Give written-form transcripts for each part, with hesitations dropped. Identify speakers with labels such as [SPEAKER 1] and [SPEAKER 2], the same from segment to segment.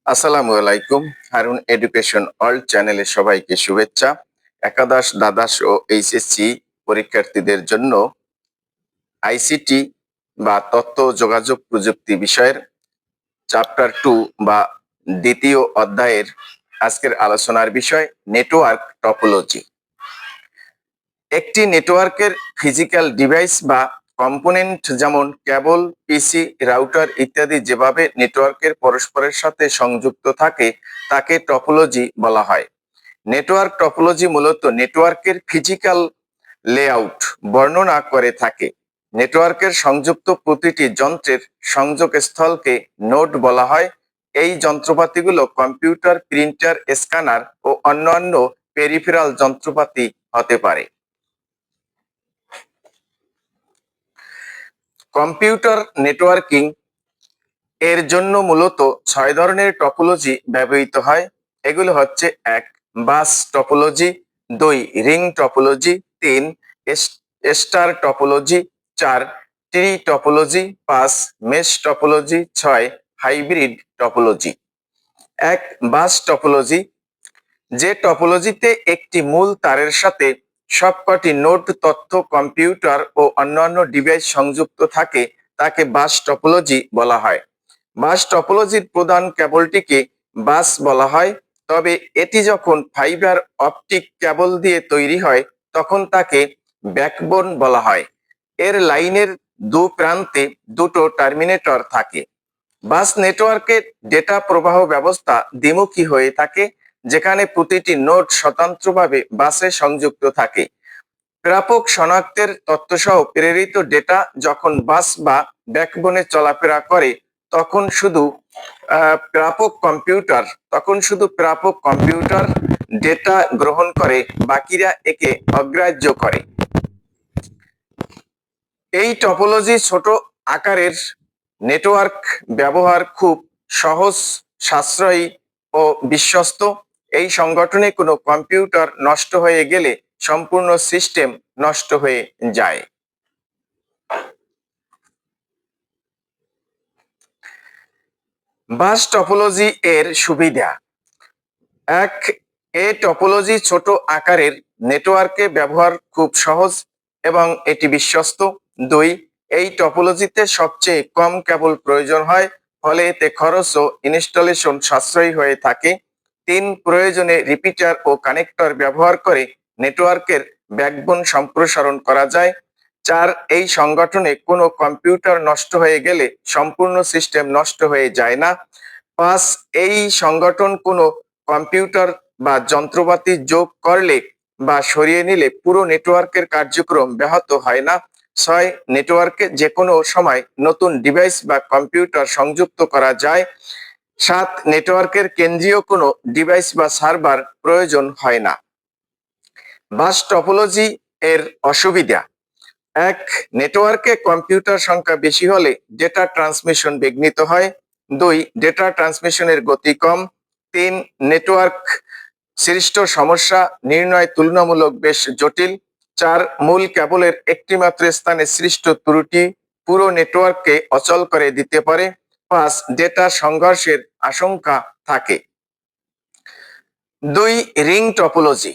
[SPEAKER 1] আসসালামু আলাইকুম। Harun education world চ্যানেলে সবাইকে শুভেচ্ছা। একাদশ, দ্বাদশ ও এইচএসসি পরীক্ষার্থীদের জন্য আইসিটি বা তথ্য ও যোগাযোগ প্রযুক্তি বিষয়ের চ্যাপ্টার 2 বা দ্বিতীয় অধ্যায়ের আজকের আলোচনার বিষয় নেটওয়ার্ক টপোলজি। একটি নেটওয়ার্কের ফিজিক্যাল ডিভাইস বা কম্পোনেন্ট যেমন কেবল, পিসি, রাউটার ইত্যাদি যেভাবে নেটওয়ার্কের পরস্পরের সাথে সংযুক্ত থাকে তাকে টপোলজি বলা হয়। নেটওয়ার্ক টপোলজি মূলত নেটওয়ার্কের ফিজিক্যাল লেআউট বর্ণনা করে থাকে। নেটওয়ার্কের সংযুক্ত প্রতিটি যন্ত্রের সংযোগস্থলকে নোড বলা হয়। এই যন্ত্রপাতিগুলো কম্পিউটার, প্রিন্টার, স্ক্যানার ও অন্যান্য পেরিফেরাল যন্ত্রপাতি হতে পারে। কম্পিউটার নেটওয়ার্কিং এর জন্য মূলত 6 ধরনের টপোলজি ব্যবহৃত হয়। এগুলো হচ্ছে: 1. Bus topology, 2. Ring topology, 3. Star topology, 4. Tree topology, 5. Mesh topology, 6. Hybrid topology. 1. Bus topology, যে টপোলজিতে একটি মূল তারের সাথে সবকটি নোড তথ্য কম্পিউটার ও অন্যান্য ডিভাইস সংযুক্ত থাকে তাকে বাস টপোলজি বলা হয়। বাস টপোলজির প্রধান কেবলটিকে বাস বলা হয়, তবে এটি যখন ফাইবার অপটিক কেবল দিয়ে তৈরি হয় তখন তাকে ব্যাকবোন বলা হয়। এর লাইনের দু প্রান্তে দুটো টার্মিনেটর থাকে। বাস নেটওয়ার্কের ডেটা প্রবাহ ব্যবস্থা দ্বিমুখী হয়ে থাকে, যেখানে প্রতিটি নোড স্বতন্ত্রভাবে বাসে সংযুক্ত থাকে। প্রাপক শনাক্তের তথ্যসহ প্রেরিত ডেটা যখন বাস বা ব্যাকবোনে চলাফেরা করে তখন শুধু প্রাপক কম্পিউটার ডেটা গ্রহণ করে, বাকিরা একে অগ্রাহ্য করে। এই টপোলজি ছোট আকারের নেটওয়ার্ক ব্যবহার খুব সহজ, সাশ্রয়ী ও বিশ্বস্ত। এই সংগঠনে কোনো কম্পিউটার নষ্ট হয়ে গেলে সম্পূর্ণ সিস্টেম নষ্ট হয়ে যায়। বাস টপোলজি এর সুবিধা: 1. এ টপোলজি ছোট আকারের নেটওয়ার্কে ব্যবহার খুব সহজ এবং এটি বিশ্বস্ত। 2. এই টপোলজিতে সবচেয়ে কম কেবল প্রয়োজন হয়, ফলে এতে খরচ ও ইনস্টলেশন সাশ্রয়ী হয়ে থাকে। 3. প্রয়োজনে রিপিটার ও কানেক্টর ব্যবহার করে নেটওয়ার্কের ব্যাকবোন সম্প্রসারণ করা যায়। 4. এই সংগঠনে কোনো কম্পিউটার নষ্ট হয়ে গেলে সম্পূর্ণ সিস্টেম নষ্ট হয়ে যায় না। 5. এই সংগঠন কোনো কম্পিউটার বা যন্ত্রপাতি যোগ করলে বা সরিয়ে নিলে পুরো নেটওয়ার্কের কার্যক্রম ব্যাহত হয় না। 6. নেটওয়ার্কে যে কোনো সময় নতুন ডিভাইস বা কম্পিউটার সংযুক্ত করা যায়। 7. নেটওয়ার্কের কেন্দ্রীয় কোনো ডিভাইস বা সার্ভার প্রয়োজন হয় না। বাস টপোলজি এর অসুবিধা: 1. নেটওয়ার্কে কম্পিউটার সংখ্যা বেশি হলে ডেটা ট্রান্সমিশন বিঘ্নিত হয়। 2. ডেটা ট্রান্সমিশনের গতি কম। 3. নেটওয়ার্ক সৃষ্ট সমস্যা নির্ণয় তুলনামূলক বেশ জটিল। 4. মূল কেবলের একটিমাত্র স্থানে সৃষ্ট ত্রুটি পুরো নেটওয়ার্ককে অচল করে দিতে পারে। 5. ডেটা সংঘর্ষের আশঙ্কা থাকে। 2. রিং টপোলজি,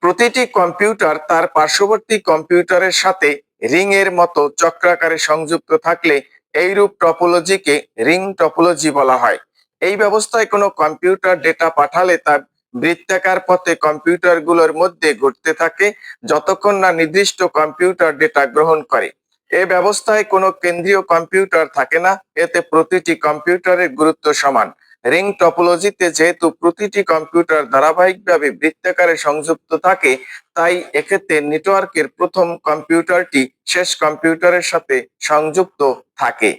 [SPEAKER 1] প্রতিটি কম্পিউটার তার পার্শ্ববর্তী কম্পিউটারের সাথে রিং এর মতো চক্রাকারে সংযুক্ত থাকলে এইরূপ টপোলজিকে রিং টপোলজি বলা হয়। এই ব্যবস্থায় কোনো কম্পিউটার ডেটা পাঠালে তার বৃত্তাকার পথে কম্পিউটারগুলোর মধ্যে ঘুরতে থাকে যতক্ষণ না নির্দিষ্ট কম্পিউটার ডেটা গ্রহণ করে। এ ব্যবস্থায় কোনো কেন্দ্রীয় কম্পিউটার থাকে না, এতে প্রতিটি কম্পিউটারের গুরুত্ব সমান। রিং টপোলজিতে যেহেতু প্রতিটি কম্পিউটার ধারাবাহিকভাবে বৃত্তাকারে সংযুক্ত থাকে, তাই এক্ষেত্রে নেটওয়ার্কের প্রথম কম্পিউটারটি শেষ কম্পিউটারের সাথে সংযুক্ত থাকে।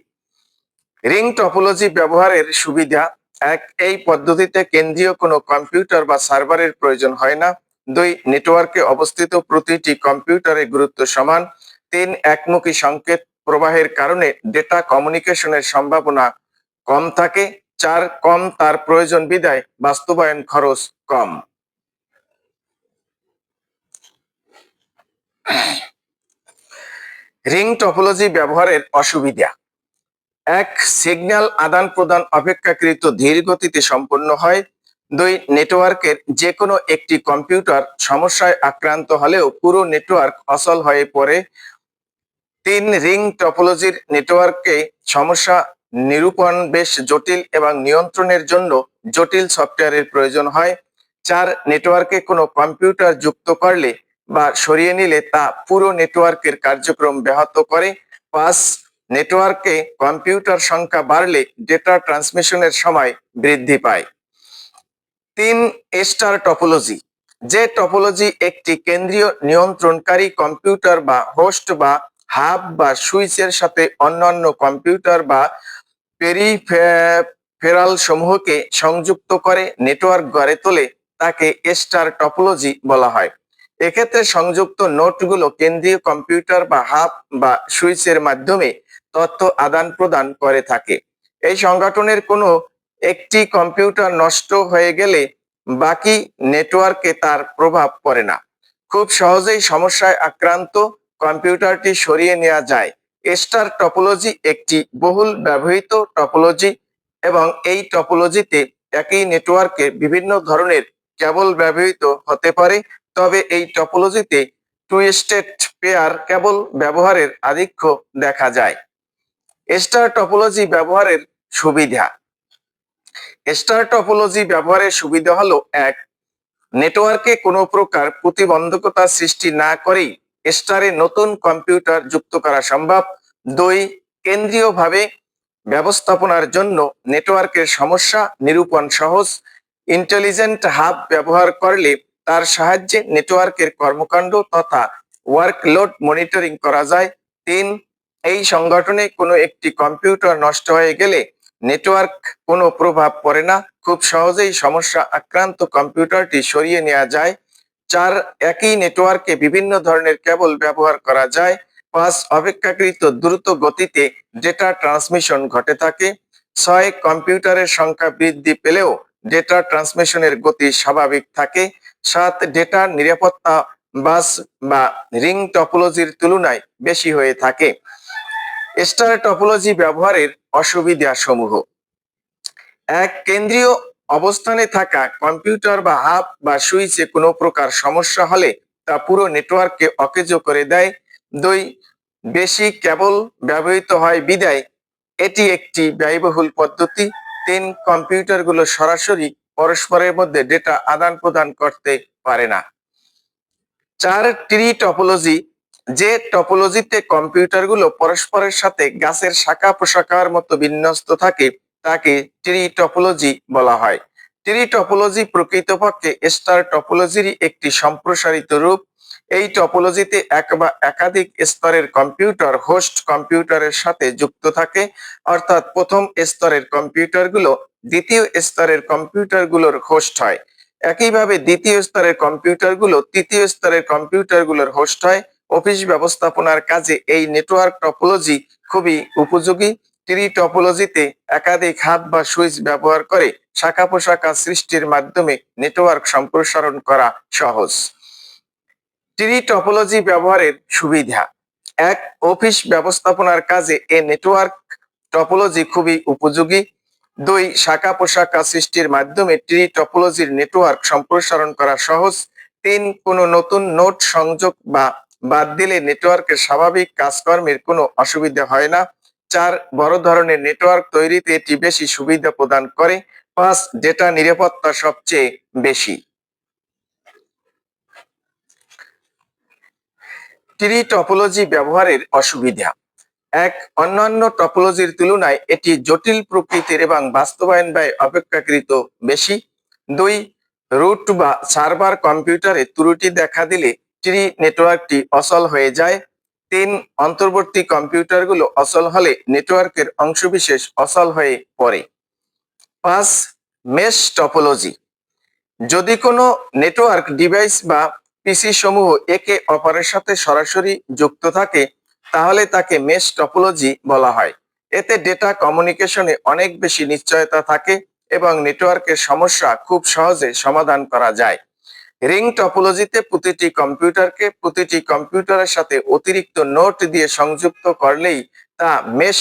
[SPEAKER 1] রিং টপোলজি ব্যবহারের সুবিধা: 1. এই পদ্ধতিতে কেন্দ্রীয় কোনো কম্পিউটার বা সার্ভারের প্রয়োজন হয় না। 2. নেটওয়ার্কে অবস্থিত প্রতিটি কম্পিউটারের গুরুত্ব সমান। 3. একমুখী সংকেত প্রবাহের কারণে ডেটা কমিউনিকেশনের সম্ভাবনা কম থাকে। 4. কম তার প্রয়োজন বিধায় বাস্তবায়ন খরচ কম। রিং টপোলজি ব্যবহারের অসুবিধা: এক, সিগন্যাল আদান প্রদান অপেক্ষাকৃত ধীর গতিতে সম্পন্ন হয়। দুই, নেটওয়ার্কের যে কোনো একটি কম্পিউটার সমস্যায় আক্রান্ত হলেও পুরো নেটওয়ার্ক অচল হয়ে পড়ে। তিন, রিং টপোলজির নেটওয়ার্কে সমস্যা নিরূপণ বেশ জটিল এবং নিয়ন্ত্রণের জন্য জটিল সফটওয়্যারের প্রয়োজন হয়। চার, নেটওয়ার্কে কোনো কম্পিউটার যুক্ত করলে বা সরিয়ে নিলে তা পুরো নেটওয়ার্কের কার্যক্রম ব্যাহত করে। পাঁচ, নেটওয়ার্কে কম্পিউটার সংখ্যা বাড়লে ডেটা ট্রান্সমিশনের সময় বৃদ্ধি পায়। তিন, স্টার টপোলজি, যে টপোলজি একটি কেন্দ্রীয় নিয়ন্ত্রণকারী কম্পিউটার বা হোস্ট বা হাব বা সুইচের সাথে অন্যান্য কম্পিউটার বা পেরিফেরাল সমূহকে সংযুক্ত করে নেটওয়ার্ক গড়ে তোলে, তাকে স্টার টপোলজি বলা হয়। এক্ষেত্রে সংযুক্ত নোডগুলো কেন্দ্রীয় কম্পিউটার বা হাব বা সুইচের মাধ্যমে তথ্য আদান প্রদান করে থাকে। এই সংগঠনের কোনো একটি কম্পিউটার নষ্ট হয়ে গেলে বাকি নেটওয়ার্কে তার প্রভাব পড়ে না। খুব সহজেই সমস্যায় আক্রান্ত কম্পিউটারটি সরিয়ে নেওয়া যায়। স্টার টপোলজি একটি বহুল ব্যবহৃত টপোলজি এবং এই টপোলজিতে একই নেটওয়ার্কে বিভিন্ন ধরনের কেবল ব্যবহৃত হতে পারে। তবে এই টপোলজিতে টুইস্টেড পেয়ার কেবল ব্যবহারের আধিক্য দেখা যায়। স্টার টপোলজি ব্যবহারের সুবিধা। স্টার টপোলজি ব্যবহারের সুবিধা হলো এক, নেটওয়ার্কে কোনো প্রকার প্রতিবন্ধকতা সৃষ্টি না করেই স্টারে নতুন কম্পিউটার যুক্ত করা সম্ভব। দুই, কেন্দ্রীয়ভাবে ব্যবস্থাপনার জন্য নেটওয়ার্কের সমস্যা নিরূপণ সহজ। ইন্টেলিজেন্ট হাব ব্যবহার করলে তার সাহায্যে নেটওয়ার্কের কর্মকাণ্ড তথা ওয়ার্কলোড মনিটরিং করা যায়। তিন, এই সংগঠনে কোনো একটি কম্পিউটার নষ্ট হয়ে গেলে নেটওয়ার্ক কোনো প্রভাব পড়ে না, খুব সহজেই সমস্যা আক্রান্ত কম্পিউটারটি সরিয়ে নেওয়া যায়। চার, একই নেটওয়ার্কে বিভিন্ন ধরনের কেবল ব্যবহার করা যায়। পাঁচ, অপেক্ষাকৃত দ্রুত গতিতে ডেটা ট্রান্সমিশন ঘটে থাকে। ছয়, কম্পিউটারের সংখ্যা বৃদ্ধি পেলেও ডেটা ট্রান্সমিশনের গতি স্বাভাবিক থাকে। সাত, ডেটার নিরাপত্তা বাস বা রিং টপোলজির তুলনায় বেশি হয়ে থাকে। স্টার টপোলজি ব্যবহারের অসুবিধা সমূহ। এক, কেন্দ্রীয় অবস্থানে থাকা কম্পিউটার বা হাব বা সুইচে কোনো প্রকার সমস্যা হলে তা পুরো নেটওয়ার্ককে অকেজো করে দেয়। দুই, বেশি কেবল ব্যবহৃত হয় বিদায় এটি একটি ব্যয়বহুল পদ্ধতি। তিন, কম্পিউটারগুলো সরাসরি পরস্পরের মধ্যে ডেটা আদান প্রদান করতে পারে না। চার, ট্রি টপোলজি, যে টপোলজিতে কম্পিউটারগুলো পরস্পরের সাথে গাছের শাখা প্রশাখার মতো বিন্যস্ত থাকে তাকে ট্রি টপোলজি বলা হয়। ট্রি টপোলজি প্রকৃতপক্ষে স্টার টপোলজিরই একটি সম্প্রসারিত রূপ। এই টপোলজিতে এক বা একাধিক স্তরের কম্পিউটার হোস্ট কম্পিউটারের সাথে যুক্ত থাকে, অর্থাৎ প্রথম স্তরের কম্পিউটারগুলো দ্বিতীয় স্তরের কম্পিউটারগুলোর হোস্ট হয়। একইভাবে দ্বিতীয় স্তরের কম্পিউটারগুলো তৃতীয় স্তরের কম্পিউটারগুলোর হোস্ট হয়। অফিস ব্যবস্থাপনার কাজে এই নেটওয়ার্ক টপোলজি খুবই উপযোগী। ট্রি টপোলজিতে একাধিক হাব বা সুইচ ব্যবহার করে শাখা প্রশাখা সৃষ্টির মাধ্যমে নেটওয়ার্ক সম্প্রসারণ করা সহজ। ট্রি টপোলজি ব্যবহারের সুবিধা। এক, অফিস ব্যবস্থাপনার কাজে এ নেটওয়ার্ক টপোলজি খুবই উপযোগী। দুই, শাখা প্রশাখা সৃষ্টির মাধ্যমে ট্রি টপোলজির নেটওয়ার্ক সম্প্রসারণ করা সহজ। তিন, কোনো নতুন নোড সংযোগ বা বাদ দিলে নেটওয়ার্কের স্বাভাবিক কাজকর্মের কোনো অসুবিধা হয় না। চার, বড় ধরনের নেটওয়ার্ক তৈরিতে এটি বেশি সুবিধা প্রদান করে। পাঁচ, ডেটা নিরাপত্তা সবচেয়ে বেশি। ট্রি টপোলজি ব্যবহারের অসুবিধা। এক, অন্যান্য টপোলজির তুলনায় এটি জটিল প্রকৃতির এবং বাস্তবায়ন ব্যয় অপেক্ষাকৃত বেশি। দুই, রুট বা সার্ভার কম্পিউটারে ত্রুটি দেখা দিলে ট্রি নেটওয়ার্কটি অচল হয়ে যায়। তিন, অন্তর্বর্তী কম্পিউটারগুলো অচল হলে নেটওয়ার্কের অংশবিশেষ অচল হয়ে পড়ে। পাঁচ, মেশ টপোলজি, যদি কোনো নেটওয়ার্ক ডিভাইস বা পিসি সমূহ একে অপরের সাথে সরাসরি যুক্ত থাকে তাহলে তাকে মেশ টপোলজি বলা হয়। এতে ডেটা কমিউনিকেশনে অনেক বেশি নিশ্চয়তা থাকে এবং নেটওয়ার্কের সমস্যা খুব সহজে সমাধান করা যায়। রিং টপোলজিতে প্রতিটি কম্পিউটারের সাথে অতিরিক্ত নোট দিয়ে সংযুক্ত করলেই তা মেশ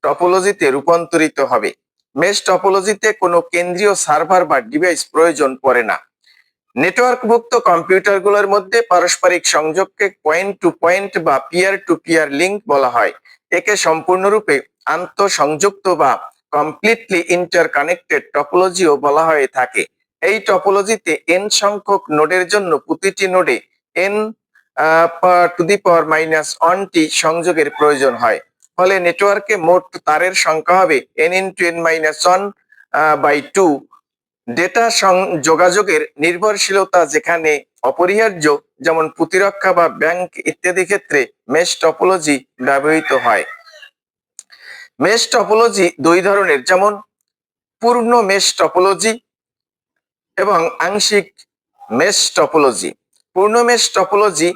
[SPEAKER 1] টপোলজিতে রূপান্তরিত হবে। মেশ টপোলজিতে কোনো কেন্দ্রীয় সার্ভার বা ডিভাইস প্রয়োজন পড়ে না। নেটওয়ার্কভুক্ত কম্পিউটারগুলোর মধ্যে পারস্পরিক সংযোগকে পয়েন্ট টু পয়েন্ট বা পিয়ার টু পিয়ার লিংক বলা হয়। একে সম্পূর্ণরূপে আন্তঃসংযুক্ত বা কমপ্লিটলি ইন্টারকানেক্টেড টপোলজিও বলা হয়ে থাকে। এই টপোলজিতে n সংখ্যক নোডের জন্য প্রতিটি নোডে n টু দি পাওয়ার -1টি সংযোগের প্রয়োজন হয়। ফলে নেটওয়ার্কে মোট তারের সংখ্যা হবে n × n-1/2। ডেটা যোগাযোগের নির্ভরশীলতা যেখানে অপরিহার্য, যেমন প্রতিরক্ষা বা ব্যাংক ইত্যাদি ক্ষেত্রে মেশ টপোলজি ব্যবহৃত হয়। মেশ টপোলজি দুই ধরনের, যেমন পূর্ণ মেশ টপোলজি এবং আংশিক মেশ টপোলজি। পূর্ণ মেশ টপোলজি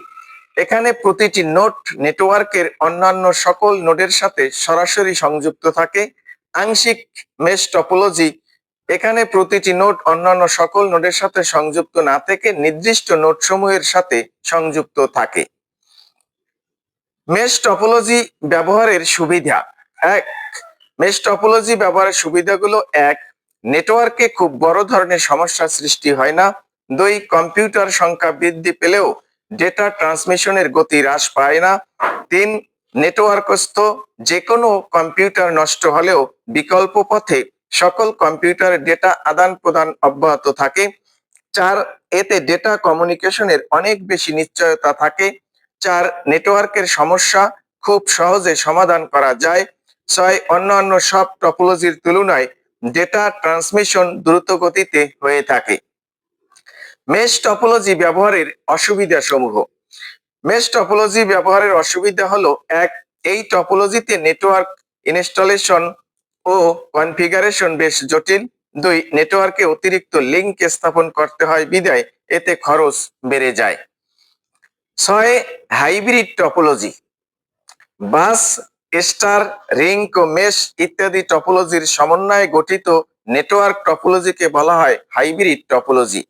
[SPEAKER 1] এখানে প্রতিটি নোড নেটওয়ার্কের অন্যান্য সকল নোডের সাথে সরাসরি সংযুক্ত থাকে। আংশিক মেশ টপোলজি এখানে প্রতিটি নোড অন্যান্য সকল নোডের সাথে সংযুক্ত না থেকে নির্দিষ্ট নোড সমূহের সাথে সংযুক্ত থাকে। মেশ টপোলজি ব্যবহারের সুবিধা। মেশ টপোলজি ব্যবহারের সুবিধাগুলো: 1. নেটওয়ার্কে খুব বড় ধরনের সমস্যা সৃষ্টি হয় না। 2. কম্পিউটার সংখ্যা বৃদ্ধি পেলেও ডেটা ট্রান্সমিশনের গতি হ্রাস পায় না। 3. নেটওয়ার্কস্থ যে কোনো কম্পিউটার নষ্ট হলেও বিকল্প পথে সকল কম্পিউটারের ডেটা আদান প্রদান অব্যাহত থাকে। 4. এতে ডেটা কমিউনিকেশনের অনেক বেশি নিশ্চয়তা থাকে। 4. নেটওয়ার্কের সমস্যা খুব সহজে সমাধান করা যায়। 6. অন্যান্য সব টপোলজির তুলনায় ডেটা ট্রান্সমিশন দ্রুত গতিতে হয়ে থাকে। মেশ টপোলজি ব্যবহারের অসুবিধা সমূহ। মেশ টপোলজি ব্যবহারের অসুবিধা হলো: 1. এই টপোলজিতে নেটওয়ার্ক ইনস্টলেশন ও কনফিগারেশন বেশ জটিল। 2. নেটওয়ার্কে অতিরিক্ত লিংক স্থাপন করতে হয় বিধায় এতে খরচ বেড়ে যায়। 6. Hybrid topology. Bus, star, ring ও মেশ ইত্যাদি টপোলজির সমন্বয়ে গঠিত নেটওয়ার্ক টপোলজিকে বলা হয় হাইব্রিড টপোলজি।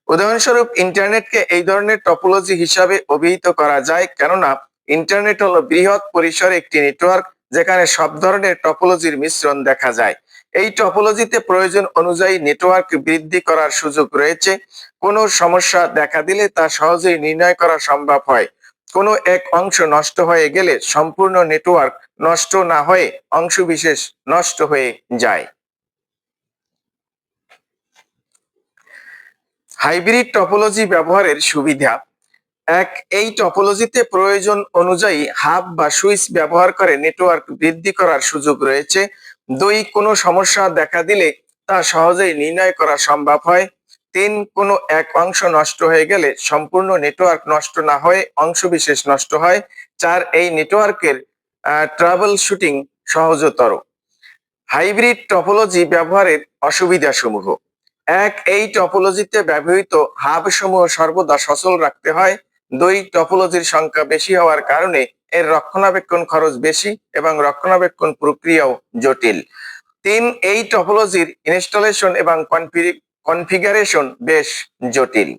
[SPEAKER 1] উদাহরণস্বরূপ ইন্টারনেটকে এই ধরনের টপোলজি হিসাবে অভিহিত করা যায়, কেননা ইন্টারনেট হলো বৃহৎ পরিসরে একটি নেটওয়ার্ক যেখানে সব ধরনের টপোলজির মিশ্রণ দেখা যায়। এই টপোলজিতে প্রয়োজন অনুযায়ী নেটওয়ার্ক বৃদ্ধি করার সুযোগ রয়েছে। কোনো সমস্যা দেখা দিলে তা সহজেই নির্ণয় করা সম্ভব হয়। কোনো এক অংশ নষ্ট হয়ে গেলে সম্পূর্ণ নেটওয়ার্ক নষ্ট না হয়ে অংশবিশেষ নষ্ট হয়ে যায়। হাইব্রিড টপোলজি ব্যবহারের সুবিধা। 1. এই টপোলজিতে প্রয়োজন অনুযায়ী হাব বা সুইচ ব্যবহার করে নেটওয়ার্ক বৃদ্ধি করার সুযোগ রয়েছে। 2. কোনো সমস্যা দেখা দিলে তা সহজেই নির্ণয় করা সম্ভব হয়। 3. কোনো এক অংশ নষ্ট হয়ে গেলে সম্পূর্ণ নেটওয়ার্ক নষ্ট না হয়ে অংশবিশেষ নষ্ট হয়। 4. এই নেটওয়ার্কের ট্রাবল শুটিং সহজতর। হাইব্রিড টপোলজি ব্যবহারের অসুবিধা সমূহ। 1. এই টপোলজিতে ব্যবহৃত হাব সমূহ সর্বদা সচল রাখতে হয়। 2. টপোলজির সংখ্যা বেশি হওয়ার কারণে এর রক্ষণাবেক্ষণ খরচ বেশি এবং রক্ষণাবেক্ষণ প্রক্রিয়াও জটিল। 3. এই টপোলজির ইনস্টলেশন এবং কনফিগারেশন বেশ জটিল।